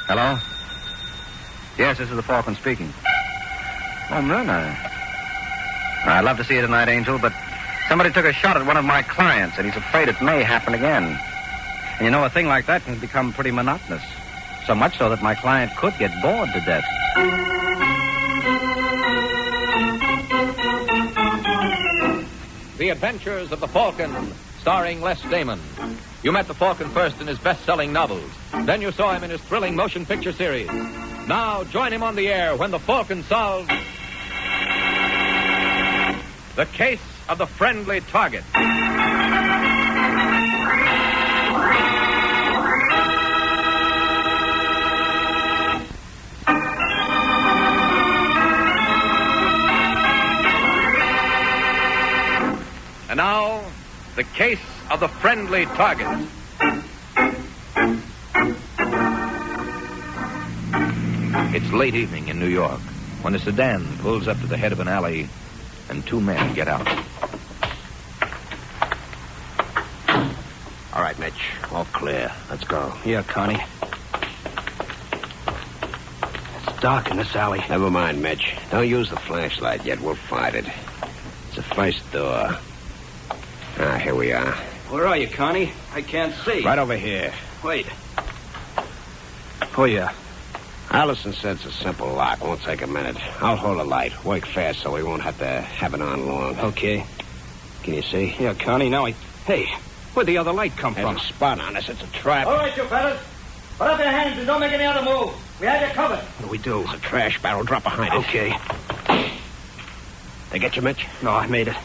Hello? Yes, this is the Falcon speaking. Oh, Myrna. I'd love to see you tonight, Angel, but somebody took a shot at one of my clients, and he's afraid it may happen again. And you know, a thing like that can become pretty monotonous. So much so that my client could get bored to death. The Adventures of the Falcon, starring Les Damon. You met the Falcon first in his best-selling novels. Then you saw him in his thrilling motion picture series. Now join him on the air when the Falcon solves the case of the friendly target. And now, the case of the friendly target. It's late evening in New York when a sedan pulls up to the head of an alley and two men get out. All right, Mitch. All clear. Let's go. Here, Connie. It's dark in this alley. Never mind, Mitch. Don't use the flashlight yet. We'll find it. It's the first door. Here we are. Where are you, Connie? I can't see. Right over here. Wait. Oh, yeah. Allison said it's a simple lock. Won't take a minute. I'll hold the light. Work fast so we won't have to have it on long. Okay. Can you see? Yeah, Connie, now Hey, where'd the other light come from? There's a spot on us. It's a trap. All right, you fellas. Put up your hands and don't make any other move. We have you covered. What do we do? There's a trash barrel. Drop behind it. Okay. They get you, Mitch? No, I made it.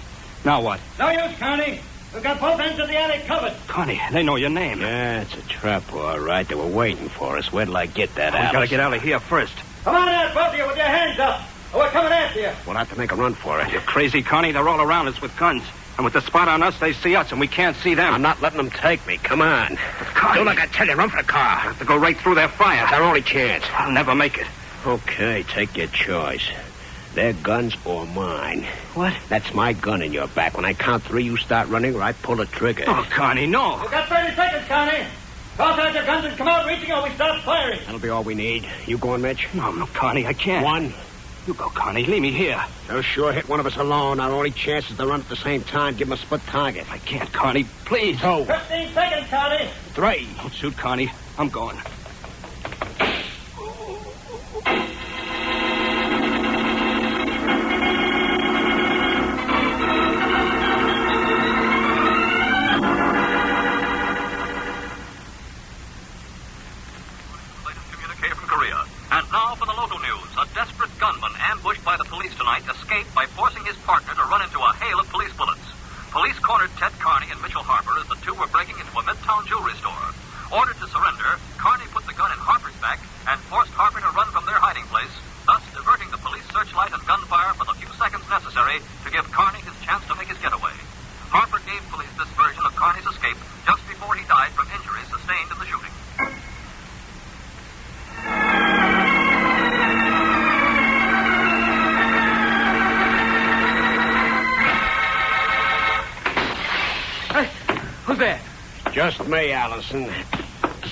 Now what? No use, Connie. We've got both ends of the alley covered. Connie, they know your name. Yeah, it's a trap, all right. They were waiting for us. Where'd I get that out? We gotta get out of here first. Come on out, both of you, with your hands up. Or we're coming after you. We'll have to make a run for it. You're crazy, Connie. They're all around us with guns. And with the spot on us, they see us, and we can't see them. I'm not letting them take me. Come on. Connie. Do like I tell you. Run for the car. I have to go right through their fire. That's our only chance. I'll never make it. Okay, take your choice. Their guns or mine. What? That's my gun in your back. When I count 3, you start running or I pull the trigger. Oh, Connie, no. We've got 30 seconds, Connie. Toss out your guns and come out reaching or we start firing. That'll be all we need. You going, Mitch? No, Connie, I can't. 1. You go, Connie. Leave me here. They'll sure hit one of us alone. Our only chance is to run at the same time. Give them a split target. I can't, Connie. Please. 2. 15 seconds, Connie. 3. Don't shoot, Connie. I'm going. And now for the local news. A desperate gunman ambushed by the police tonight escaped by forcing his partner to run into a hail of police bullets. Police cornered Ted Carney in Mitchell Harbor as the two were breaking into a Midtown jewelry store. Ordered to surrender, Carney put the gun in Harper's back and forced Harper to run from their hiding place, thus diverting the police searchlight and gunfire for the few seconds necessary to give Carney his chance to make his getaway. Harper gave police this version of Carney's escape just before he died from injuries sustained in the shooting. Who's there? Just me, Allison.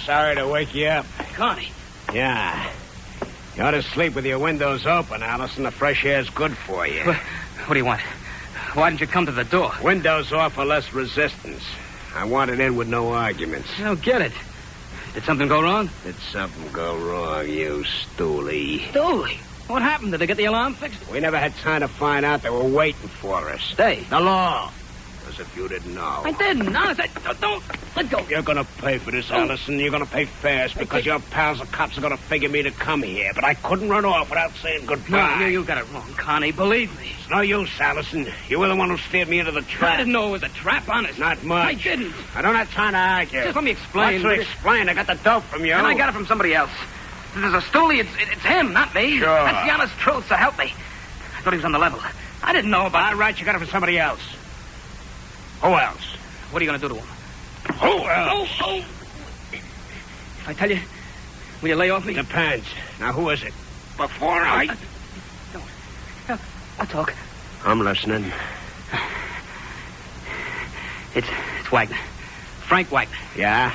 Sorry to wake you up. Connie. Yeah. You ought to sleep with your windows open, Allison. The fresh air's good for you. What do you want? Why didn't you come to the door? Windows offer less resistance. I wanted in with no arguments. I don't get it. Did something go wrong? Did something go wrong, you stoolie? Stoolie? What happened? Did they get the alarm fixed? We never had time to find out. They were waiting for us. They? The law. As if you didn't know. I didn't. Honest, don't. Let go. You're going to pay for this, Allison. You're going to pay fast because your pals, the cops, are going to figure me to come here. But I couldn't run off without saying goodbye. No, you got it wrong, Connie. Believe me. It's no use, Allison. You were the one who steered me into the trap. I didn't know it was a trap, honest. Not much. I didn't. I don't have time to argue. Just let me explain. What's to explain? I got the dope from you. And I got it from somebody else. If there's a stoolie, it's him, not me. Sure. That's the honest truth, so help me. I thought he was on the level. I didn't know about... All right, you got it from somebody else. Who else? What are you going to do to him? Who else? Oh. If I tell you, will you lay off me? Depends. Now, who is it? Before I... No. I'll talk. I'm listening. It's Wagner. Frank Wagner. Yeah?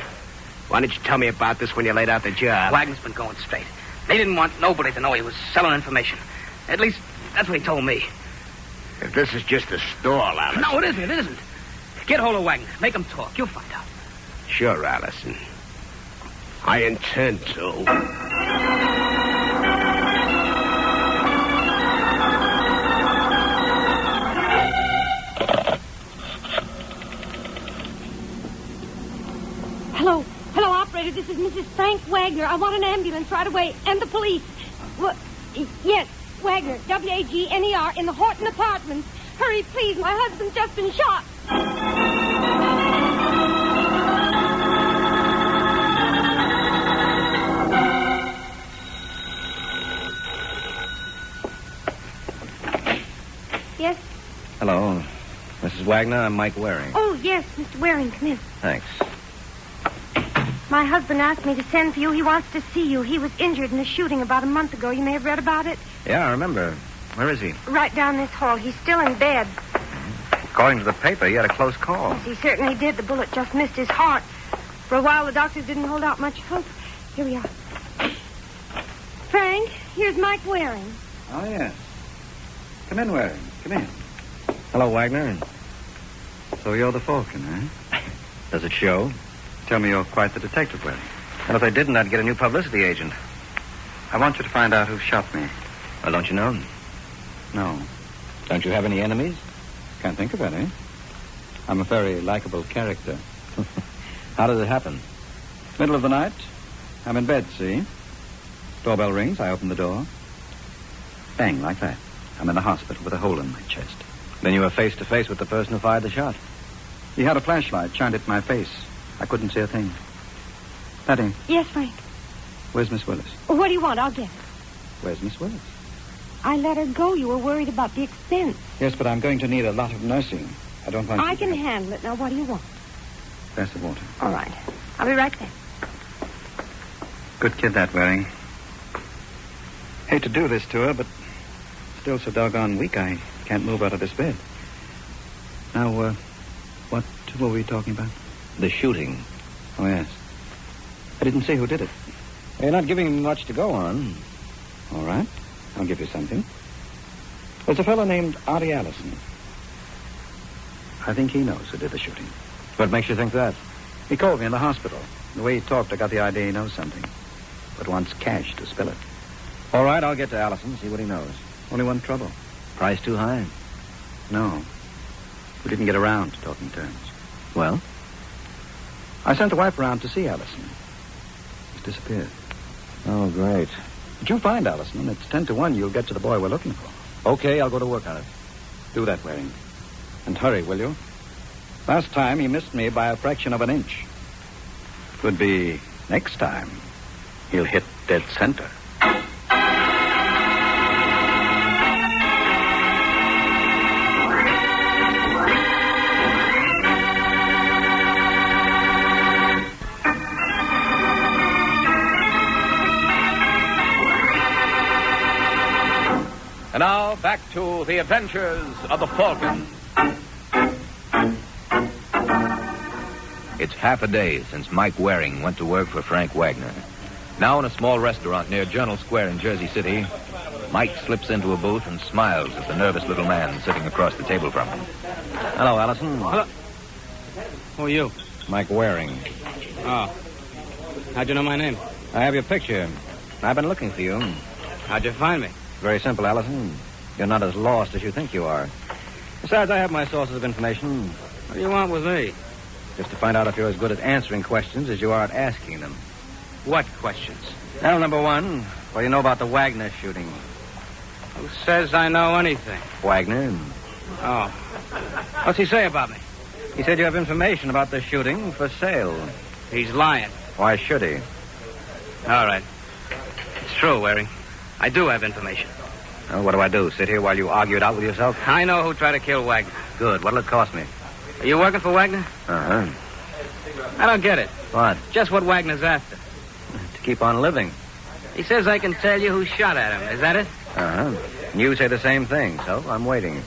Why didn't you tell me about this when you laid out the job? Wagner's been going straight. They didn't want nobody to know he was selling information. At least, that's what he told me. If this is just a stall, Allison. No, it isn't. It isn't. Get hold of Wagner. Make him talk. You'll find out. Sure, Allison. I intend to. Hello, operator. This is Mrs. Frank Wagner. I want an ambulance right away. And the police. Yes, Wagner. Wagner in the Horton Apartments. Hurry, please. My husband's just been shot. Yes? Hello. Mrs. Wagner, I'm Mike Waring. Oh, yes, Mr. Waring. Come in. Thanks. My husband asked me to send for you. He wants to see you. He was injured in a shooting about a month ago. You may have read about it. Yeah, I remember. Where is he? Right down this hall. He's still in bed. According to the paper, he had a close call. Yes, he certainly did. The bullet just missed his heart. For a while, the doctors didn't hold out much hope. Here we are. Frank, here's Mike Waring. Oh, yes. Come in, Waring. Come in. Hello, Wagner. So you're the Falcon, eh? Does it show? Tell me you're quite the detective, Waring. And if I didn't, I'd get a new publicity agent. I want you to find out who shot me. Well, don't you know? No. Don't you have any enemies? Can't think of any. I'm a very likable character. How did it happen? Middle of the night. I'm in bed, see? Doorbell rings. I open the door. Bang, like that. I'm in the hospital with a hole in my chest. Then you were face to face with the person who fired the shot. He had a flashlight, shined it in my face. I couldn't see a thing. Patty. Yes, Frank. Where's Miss Willis? What do you want? I'll get her. Where's Miss Willis? I let her go. You were worried about the expense. Yes, but I'm going to need a lot of nursing. I don't want... I can handle it. Now, what do you want? Pass the water. All right. I'll be right there. Good kid, that, Waring. Hate to do this to her, but still so doggone weak I can't move out of this bed. Now, what were we talking about? The shooting. Oh, yes. I didn't see who did it. You're not giving me much to go on. All right. I'll give you something. There's a fellow named Artie Allison. I think he knows who did the shooting. What makes you think that? He called me in the hospital. The way he talked, I got the idea he knows something. But wants cash to spill it. All right, I'll get to Allison, see what he knows. Only one trouble. Price too high? No. We didn't get around to talking terms. Well? I sent the wife around to see Allison. He's disappeared. Oh, great. But you find Allison. It's 10 to 1. You'll get to the boy we're looking for. Okay, I'll go to work on it. Do that, Waring. And hurry, will you? Last time, he missed me by a fraction of an inch. Could be next time. He'll hit dead center. And now, back to the adventures of the Falcon. It's half a day since Mike Waring went to work for Frank Wagner. Now in a small restaurant near Journal Square in Jersey City, Mike slips into a booth and smiles at the nervous little man sitting across the table from him. Hello, Allison. Hello. Who are you? Mike Waring. Oh. How'd you know my name? I have your picture. I've been looking for you. How'd you find me? Very simple, Allison. You're not as lost as you think you are. Besides, I have my sources of information. What do you want with me? Just to find out if you're as good at answering questions as you are at asking them. What questions? Well, number one, what do you know about the Wagner shooting? Who says I know anything? Wagner. Oh. What's he say about me? He said you have information about the shooting for sale. He's lying. Why should he? All right. It's true, Waring. I do have information. Well, what do I do? Sit here while you argue it out with yourself? I know who tried to kill Wagner. Good. What'll it cost me? Are you working for Wagner? Uh-huh. I don't get it. What? Just what Wagner's after. To keep on living. He says I can tell you who shot at him. Is that it? Uh-huh. And you say the same thing, so I'm waiting.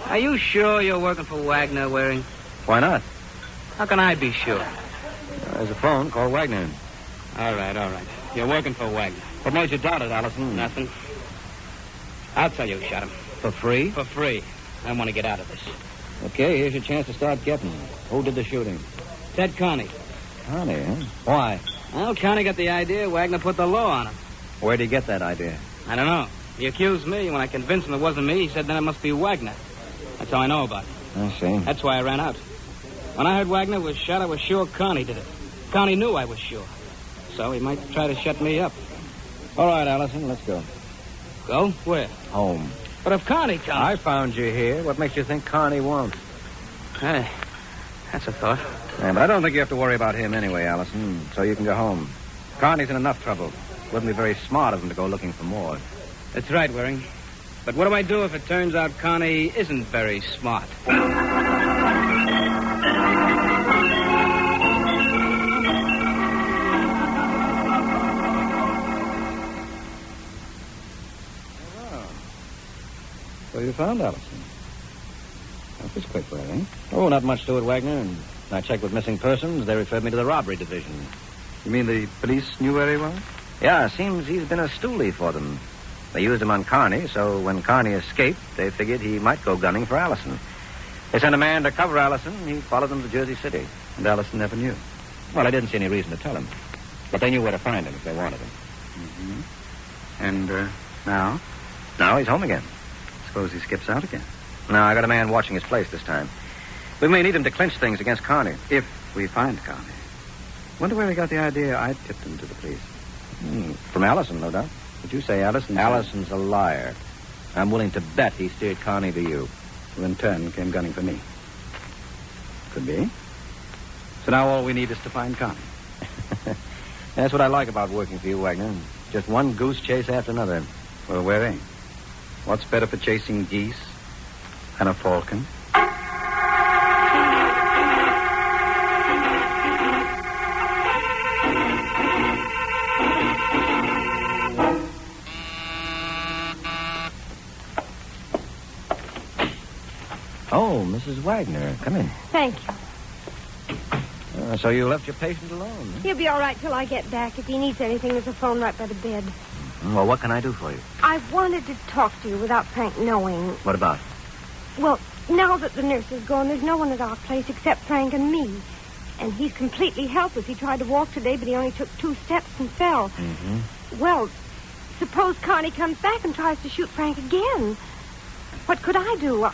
Are you sure you're working for Wagner, Waring? Why not? How can I be sure? There's a phone. Call Wagner. All right. You're working for Wagner. What made you doubt it, Allison? Nothing. I'll tell you who shot him. For free? For free. I want to get out of this. Okay, here's your chance to start getting. Who did the shooting? Ted Carney. Carney, huh? Why? Well, Carney got the idea. Wagner put the law on him. Where'd he get that idea? I don't know. He accused me. When I convinced him it wasn't me, he said then it must be Wagner. That's how I know about it. I see. That's why I ran out. When I heard Wagner was shot, I was sure Carney did it. Carney knew I was sure. So he might try to shut me up. All right, Allison, let's go. Go? Where? Home. But if Carney comes... I found you here. What makes you think Carney won't? Hey, that's a thought. Yeah, but I don't think you have to worry about him anyway, Allison, so you can go home. Carney's in enough trouble. Wouldn't be very smart of him to go looking for more. That's right, Waring. But what do I do if it turns out Carney isn't very smart? So you found Allison. That was quick, Waring. Oh, not much to it, Wagner. And I checked with missing persons. They referred me to the robbery division. You mean the police knew where he was? Yeah, seems he's been a stoolie for them. They used him on Carney, so when Carney escaped, they figured he might go gunning for Allison. They sent a man to cover Allison. He followed them to Jersey City. And Allison never knew. Well, I didn't see any reason to tell him. But they knew where to find him if they wanted him. Mm-hmm. And now? Now he's home again. Suppose he skips out again. No, I got a man watching his place this time. We may need him to clinch things against Carney. If we find Carney. Wonder where he got the idea I tipped him to the police. From Allison, no doubt. Did you say Allison? Allison's a liar. I'm willing to bet he steered Carney to you. Who in turn came gunning for me. Could be. So now all we need is to find Carney. That's what I like about working for you, Wagner. Just one goose chase after another. Well, Waring, what's better for chasing geese than a falcon? Oh, Mrs. Wagner. Come in. Thank you. So you left your patient alone, huh? He'll be all right till I get back. If he needs anything, there's a phone right by the bed. Well, what can I do for you? I wanted to talk to you without Frank knowing. What about? Well, now that the nurse is gone, there's no one at our place except Frank and me. And he's completely helpless. He tried to walk today, but he only took 2 steps and fell. Mm-hmm. Well, suppose Carney comes back and tries to shoot Frank again. What could I do?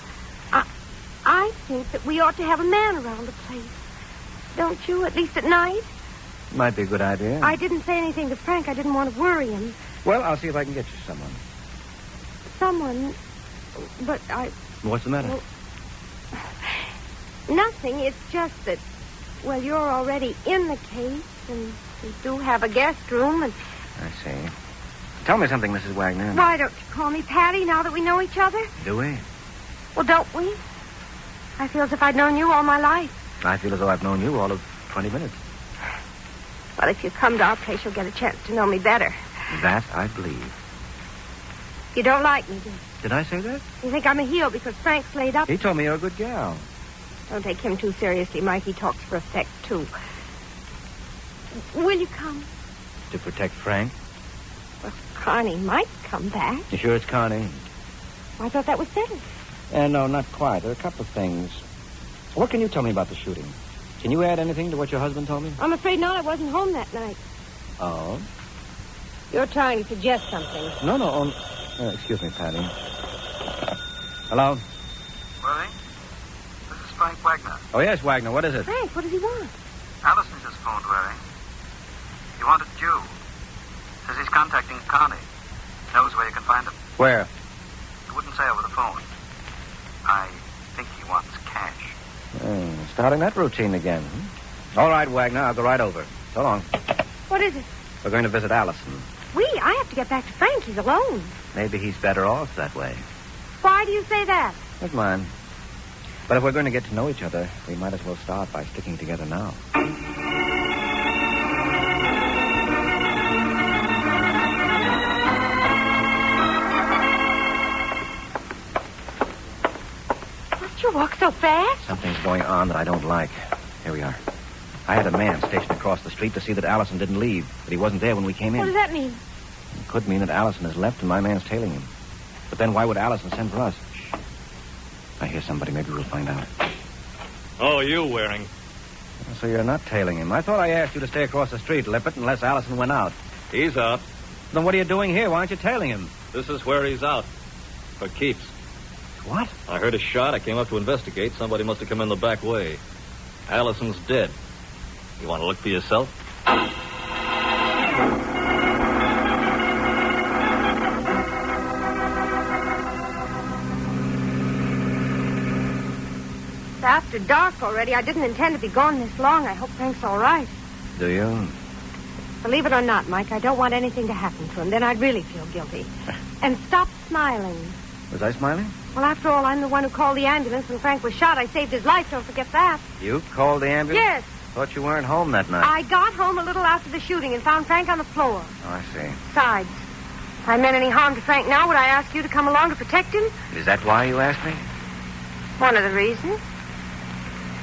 I think that we ought to have a man around the place. Don't you, at least at night? Might be a good idea. I didn't say anything to Frank. I didn't want to worry him. Well, I'll see if I can get you someone. Someone... But I... What's the matter? Well, nothing. It's just that, well, you're already in the case, and we do have a guest room, and... I see. Tell me something, Mrs. Wagner. Why don't you call me Patty now that we know each other? Do we? Well, don't we? I feel as if I'd known you all my life. I feel as though I've known you all of 20 minutes. Well, if you come to our place, you'll get a chance to know me better. That I believe. You don't like me, do you? Did I say that? You think I'm a heel because Frank's laid up? He told me you're a good gal. Don't take him too seriously, Mike. He talks for effect, too. Will you come? To protect Frank? Well, Carney might come back. You sure it's Carney? I thought that was settled. No, not quite. There are a couple of things. What can you tell me about the shooting? Can you add anything to what your husband told me? I'm afraid not. I wasn't home that night. Oh? You're trying to suggest something. No. Excuse me, Patty. Hello? Waring? This is Frank Wagner. Oh, yes, Wagner. What is it? Frank, what does he want? Allison just phoned Waring. He wanted you. Says he's contacting Carney. Knows where you can find him. Where? He wouldn't say over the phone. I think he wants cash. Starting that routine again. All right, Wagner. I'll go right over. So long. What is it? We're going to visit Allison. I have to get back to Frank. He's alone. Maybe he's better off that way. Why do you say that? That's mine. But if we're going to get to know each other, we might as well start by sticking together now. Must you walk so fast? Something's going on that I don't like. Here we are. I had a man stationed across the street to see that Allison didn't leave, but he wasn't there when we came in. What does that mean? It could mean that Allison has left and my man's tailing him. But then why would Allison send for us? Shh. I hear somebody. Maybe we'll find out. Oh, you Waring. So you're not tailing him. I thought I asked you to stay across the street, Lippert, unless Allison went out. He's out. Then what are you doing here? Why aren't you tailing him? This is where he's out. For keeps. What? I heard a shot. I came up to investigate. Somebody must have come in the back way. Allison's dead. You want to look for yourself? It's after dark already. I didn't intend to be gone this long. I hope Frank's all right. Do you? Believe it or not, Mike, I don't want anything to happen to him. Then I'd really feel guilty. And stop smiling. Was I smiling? Well, after all, I'm the one who called the ambulance when Frank was shot. I saved his life. Don't forget that. You called the ambulance? Yes. Thought you weren't home that night. I got home a little after the shooting and found Frank on the floor. Oh, I see. Besides, if I meant any harm to Frank now, would I ask you to come along to protect him? Is that why you asked me? One of the reasons.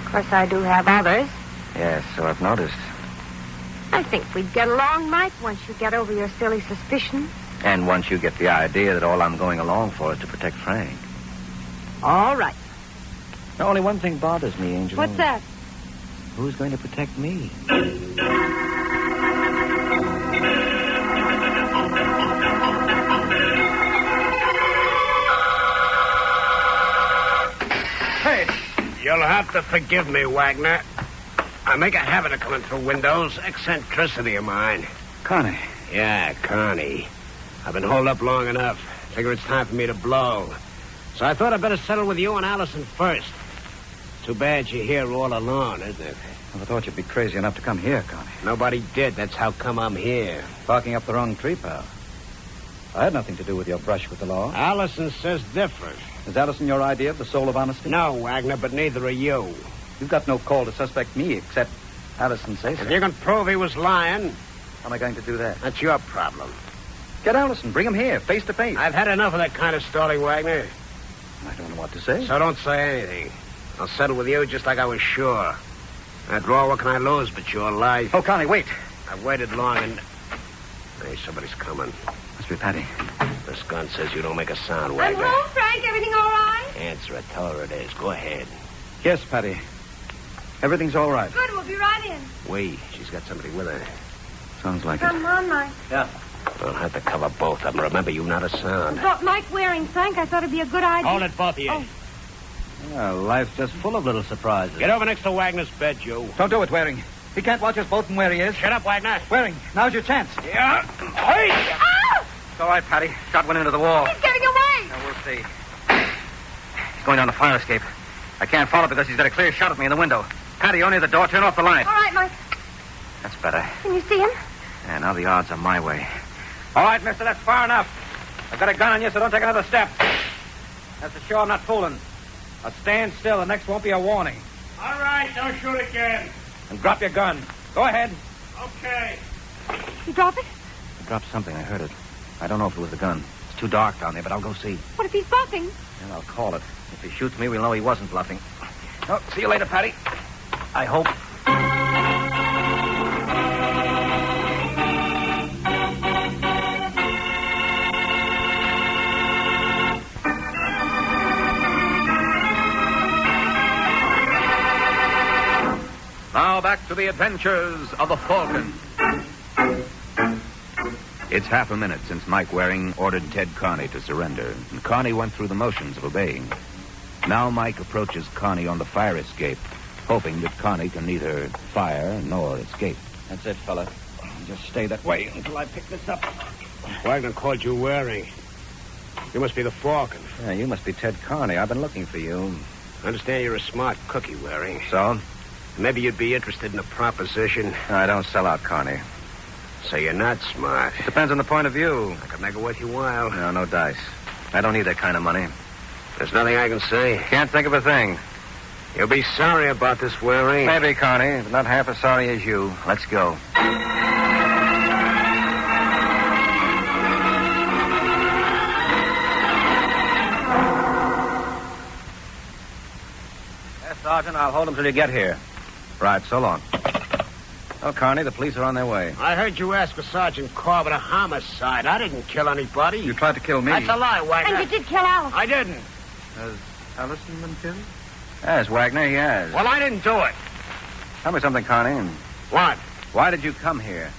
Of course, I do have others. Yes, so I've noticed. I think we'd get along, Mike, once you get over your silly suspicions. And once you get the idea that all I'm going along for is to protect Frank. All right. Now, only one thing bothers me, Angel. What's that? Who's going to protect me? Hey, you'll have to forgive me, Wagner. I make a habit of coming through windows. Eccentricity of mine. Connie. Yeah, Connie. I've been holed up long enough. Figure it's time for me to blow. So I thought I'd better settle with you and Allison first. Too bad you're here all alone, isn't it? I thought you'd be crazy enough to come here, Connie. Nobody did. That's how come I'm here. Barking up the wrong tree, pal. I had nothing to do with your brush with the law. Allison says different. Is Allison your idea of the soul of honesty? No, Wagner, but neither are you. You've got no call to suspect me, except Allison says so. If you can prove he was lying, how am I going to do that? that's your problem. Get Allison. Bring him here, face to face. I've had enough of that kind of stalling, Wagner. I don't know what to say. So don't say anything. I'll settle with you just like I was sure. After all, what can I lose but your life? Oh, Connie, wait. I've waited long and... Hey, somebody's coming. Must be Patty. This gun says you don't make a sound, I'm Wagner. home, Frank. Everything all right? Answer it. Tell her it is. Go ahead. Yes, Patty. Everything's all right. Good. We'll be right in. Wait, she's got somebody with her. Sounds like Come on, Mike. Yeah. We'll have to cover both of them. Remember, you not a sound. I thought Mike wearing Frank. I thought it'd be a good idea. Hold it, both of you. Oh. Well, life's just full of little surprises. Get over next to Wagner's bed, you. Don't do it, Waring. He can't watch us both from where he is. Shut up, Wagner. Waring, now's your chance. Yeah. Hey! Ah! It's all right, Patty. Shot went into the wall. He's getting away. Now, we'll see. He's going down the fire escape. I can't follow because he's got a clear shot at me in the window. Patty, you're near the door. Turn off the light. All right, Mike. That's better. Can you see him? Yeah, now the odds are my way. All right, mister, that's far enough. I've got a gun on you, so don't take another step. That's to show I'm not fooling. Now stand still. The next won't be a warning. All right, don't shoot again. And drop your gun. Go ahead. Okay. You drop it? I dropped something. I heard it. I don't know if it was the gun. It's too dark down there, but I'll go see. What if he's bluffing? And I'll call it. If he shoots me, we'll know he wasn't bluffing. Oh, see you later, Patty. I hope. Now back to the adventures of the Falcon. It's half a minute since Mike Waring ordered Ted Carney to surrender, and Carney went through the motions of obeying. Now Mike approaches Carney on the fire escape, hoping that Carney can neither fire nor escape. That's it, fella. Just stay that way until I pick this up. Wagner called you Waring. You must be the Falcon. Yeah, you must be Ted Carney. I've been looking for you. I understand you're a smart cookie, Waring. So? Maybe you'd be interested in a proposition. I don't sell out, Carney. So you're not smart. Depends on the point of view. I could make it worth your while. No, no dice. I don't need that kind of money. There's nothing I can say. Can't think of a thing. You'll be sorry about this, Waring. Maybe, Carney, but not half as sorry as you. Let's go. Yes, Sergeant, I'll hold him till you get here. Right, so long. Well, Carney, the police are on their way. I heard you ask for Sergeant Corbett a homicide. I didn't kill anybody. You tried to kill me. That's a lie, Wagner. And you did kill Alice. I didn't. Has Allison been killed? Yes, Wagner, he has. Well, I didn't do it. Tell me something, Carney. What? Why did you come here?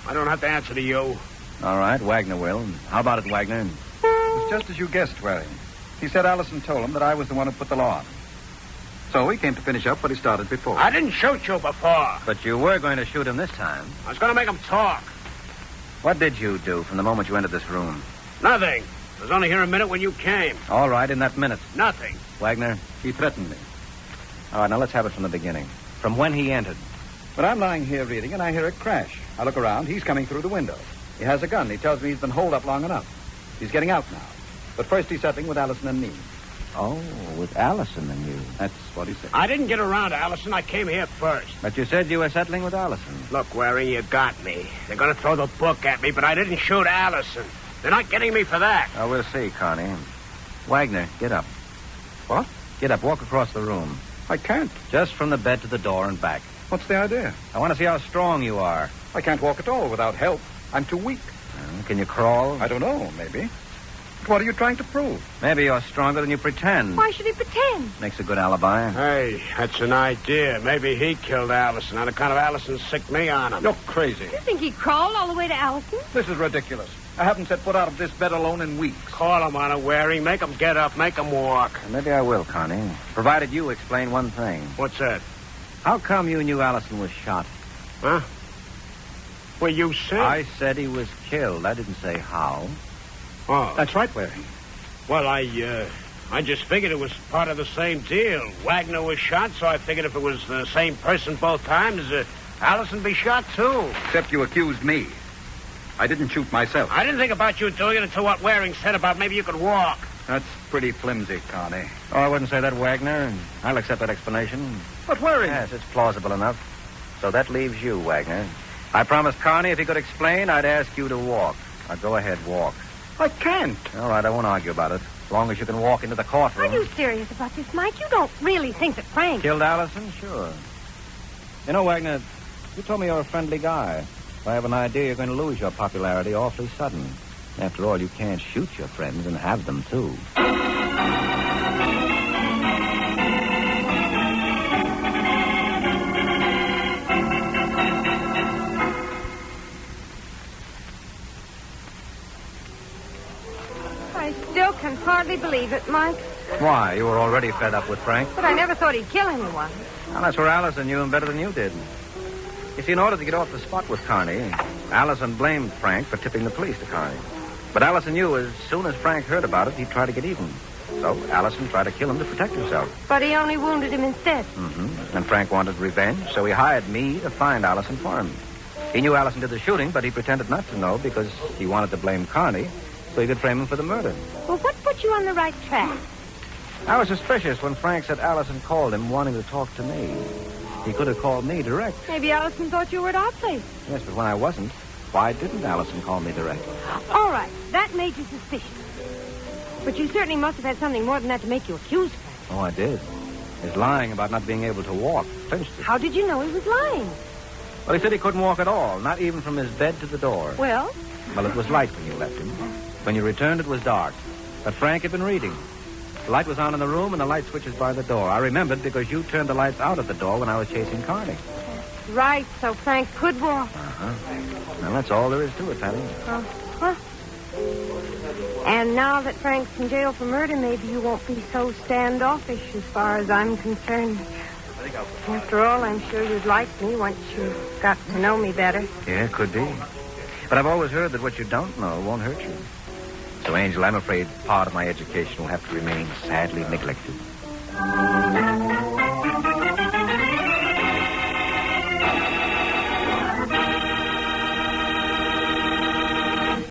I don't have to answer to you. All right, Wagner will. How about it, Wagner? It's just as you guessed, Waring. He said Allison told him that I was the one who put the law on him. So he came to finish up what he started before. I didn't shoot you before. But you were going to shoot him this time. I was going to make him talk. What did you do from the moment you entered this room? Nothing. I was only here a minute when you came. All right, in that minute. Nothing. Wagner? He threatened me. All right, now let's have it from the beginning. From when he entered. But I'm lying here reading, and I hear a crash. I look around. He's coming through the window. He has a gun. He tells me he's been holed up long enough. He's getting out now. But first he's settling with Allison and me. Oh, with Allison and you. That's what he said. I didn't get around to Allison. I came here first. But you said you were settling with Allison. Look, Waring, you got me. They're going to throw the book at me, but I didn't shoot Allison. They're not getting me for that. Oh, we'll see, Connie. Wagner, get up. What? Get up. Walk across the room. I can't. Just from the bed to the door and back. What's the idea? I want to see how strong you are. I can't walk at all without help. I'm too weak. Can you crawl? I don't know, maybe. But what are you trying to prove? Maybe you're stronger than you pretend. Why should he pretend? Makes a good alibi. Hey, that's an idea. Maybe he killed Allison on account of Allison sicked me on him. You're crazy. You think he crawled all the way to Allison? This is ridiculous. I haven't set foot out of this bed alone in weeks. Call him on it, Waring. Make him get up. Make him walk. Maybe I will, Connie. Provided you explain one thing. What's that? How come you knew Allison was shot? Huh? Well, you said... I said he was killed. I didn't say how. Oh. That's right, Waring. Well, I just figured it was part of the same deal. Wagner was shot, so I figured if it was the same person both times, Allison be shot, too. Except you accused me. I didn't shoot myself. I didn't think about you doing it until what Waring said about maybe you could walk. That's pretty flimsy, Connie. Oh, I wouldn't say that, Wagner. I'll accept that explanation. But Waring... Yes, it's plausible enough. So that leaves you, Wagner. I promised Carney if he could explain, I'd ask you to walk. Now, go ahead, walk. I can't. All right, I won't argue about it. As long as you can walk into the courtroom. Are you serious about this, Mike? You don't really think that Frank... Killed Allison? Sure. You know, Wagner, you told me you're a friendly guy. I have an idea you're going to lose your popularity awfully sudden. After all, you can't shoot your friends and have them, too. I still can hardly believe it, Mike. Why? You were already fed up with Frank? But I never thought he'd kill anyone. Well, that's where Allison knew him better than you did. You see, in order to get off the spot with Carney, Allison blamed Frank for tipping the police to Carney. But Allison knew as soon as Frank heard about it, he'd try to get even. So Allison tried to kill him to protect himself. But he only wounded him instead. Mm-hmm. And Frank wanted revenge, so he hired me to find Allison for him. He knew Allison did the shooting, but he pretended not to know because he wanted to blame Carney so he could frame him for the murder. Well, what put you on the right track? I was suspicious when Frank said Allison called him wanting to talk to me. He could have called me direct. Maybe Allison thought you were at our place. Yes, but when I wasn't, why didn't Allison call me direct? All right, that made you suspicious. But you certainly must have had something more than that to make you accuse Frank. Oh, I did. His lying about not being able to walk clinched it. How did you know he was lying? Well, he said he couldn't walk at all, not even from his bed to the door. Well? Well, it was light when you left him. When you returned, it was dark. But Frank had been reading. The light was on in the room, and the light switch was by the door. I remembered because you turned the lights out at the door when I was chasing Carney. Right, so Frank could walk. Uh-huh. Well, that's all there is to it, Patty. Uh-huh. And now that Frank's in jail for murder, maybe you won't be so standoffish as far as I'm concerned. After all, I'm sure you'd like me once you got to know me better. Yeah, could be. But I've always heard that what you don't know won't hurt you. So, Angel, I'm afraid part of my education will have to remain sadly neglected.